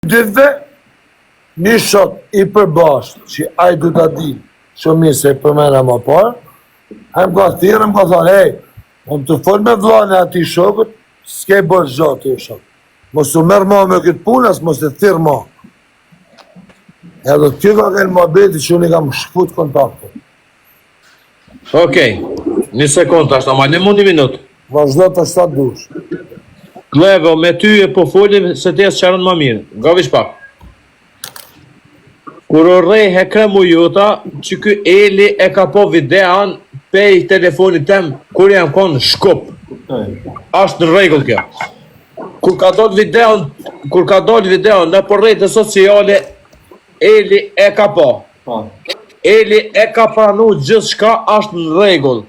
Ditëve, një shok i përbashkë, që ai du ta di shumë mirë se përmena më parë, ai më ka thirrë, më ka thënë, hey, unë të fol me vllahën e atij shokut, s'ke bërë gjatë i shok. Mos u merr ma me këtë punë, as mos e thirr ma. Edhe kjo ka kënë mohabeti që unë i kam shkput kontakte. Okej, një sekundë ashtë, ama në mund një minutë. Vazhdo të shtatë dush. Klevo, me ty e po folim se te së qarën më mirë. Gavish pak. Kur o rej hekre mu juta, që ky Eli e ka po videon pej telefonit tem, kur jam konë shkup. Ashtë në regull kjo. Kur ka dojnë videon në për rejtë sociale, Eli e ka po. Eli e ka pranu gjithë shka ashtë në regull.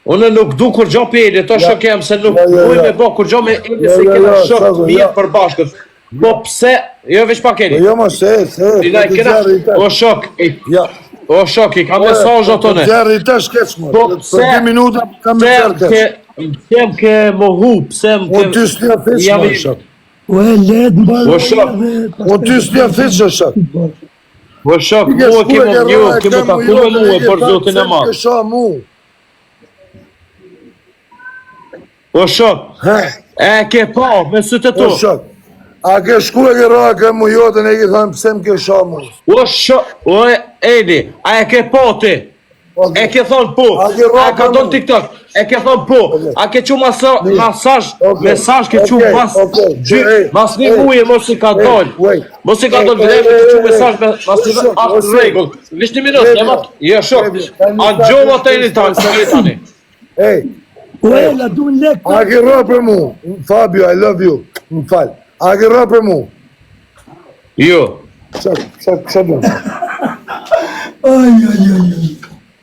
Unë nuk du kur gjo për Eli, to shok jam se nuk duj me bo kur gjo me Eli se kena shok mirë për bashkët. Po pse, jo veç pak Eli. Jo më se, o shok, i ka mesajë të ne. Gjerë i të shkeq më, Po për pse, 2 minuta kam me gjerë pse më ke mohu, pse më Unë ty s'lja fiqë më shok. O shok, Unë ty s'lja fiqë shok. o shok, mu e kemo taku me mu e për zotin e madhë. Kësha mu. O shok, e ke pa, me sytë të O tu. shok, a ke shku e ke ra ke mu jotën e ke thënë pse më ke sha mu. O shok, o Eli, a e ke pa ti? E ke thonë po, a ka donë TikTok, e ke thonë po, a ke që mesaj ke që mas një muje mos i ka donë, mos i ka donë vëdhe ke që mesaj mas një ashtë regull. Vish një minut, jo shok, a gjohë të Eli tani. Ej, a ke ra për mu, Fabio, I love you, më falë, a ke ra për mu. Jo. Qa dënë?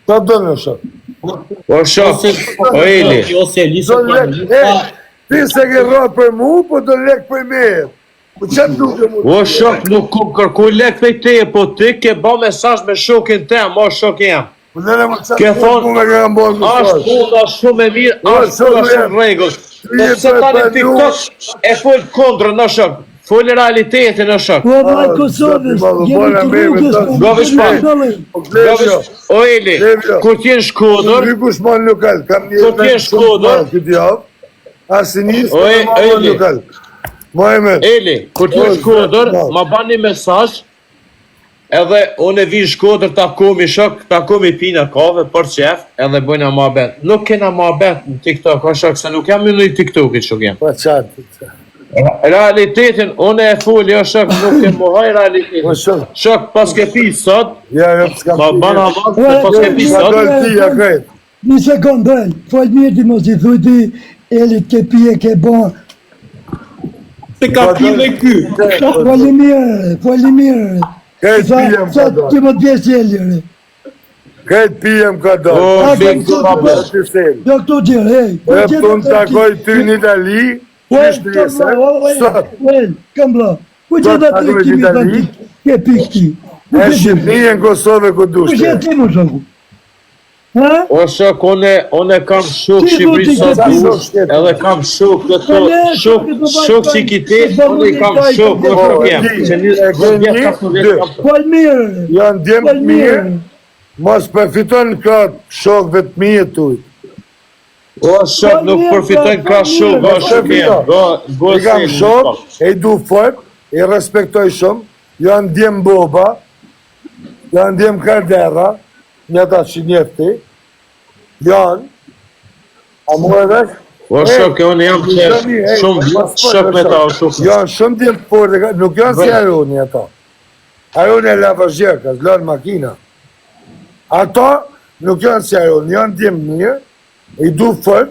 Qa dënë, shok? O shok, o Eli. Ti se ke ra për mu, po do lek për mirë. Po që duke mu? O shok, nuk kërkuj lek për te, po ti ke ba mesaj me shokin tem, o shok jam. Ke thonë, ashtë puna shumë e mirë, ashtë puna shumë regull. Se tani TikTok e full kondrë në shok, full realitetin në shok. Gavish pak, o Eli, kur t'jen shkodër, kur t'jen shkodër, Eli, kur t'jen shkodër, ma bani mesaj, edhe unë e vinë Shkodër takomi shok, takomi pina kave për qef, edhe bëjna muhabet. Nuk kena muhabet në TikTok, o shok, se nuk jam në TikTokit shok jam. Pa qatë. Realitetin, unë e fulli, o shok, nuk e muhaj realitetin. Shok, pas ke pi sot, ma bana vazë, pas ke pi sot. Një sekundë, fol mirë ti mos i thuj ti, Elit ke pi e ke bon. Se ka pi me ky. Foli mirë. Këtë pijem ka do. Ti më t'vjes jelëre. Këtë pijem ka do. Jo këtu gjërë, hej. E të në takoj ty në Itali, qështë të jesë, Kam bla. Po që da të kimi të ti, ke pikti. E Shqipëni në Kosovë ku Po që dushte. ti më shoku. O shok, une kam shok Shqipëri sot dush, edhe kam shok këto, shok që ki te, une i kam shok, o shok jem, që një Fol mirë. Janë djemë të mirë, mos përfiton ka shokve të mirë tuj. O shok, nuk përfitojnë ka shok, o shok jem, I kam shok, e i du fort, i respektoj shumë, janë djemë boba, janë djemë kardera, një ta që njefti, janë, a mu e vesh? O shok, e unë jam që shumë shok me ta o shok. Janë shumë djemë të forte, nuk janë si Aroni ata. Aroni e lavazhjer, ka zlonë makina. Ata nuk janë si Aroni, janë djemë mirë, i du fort,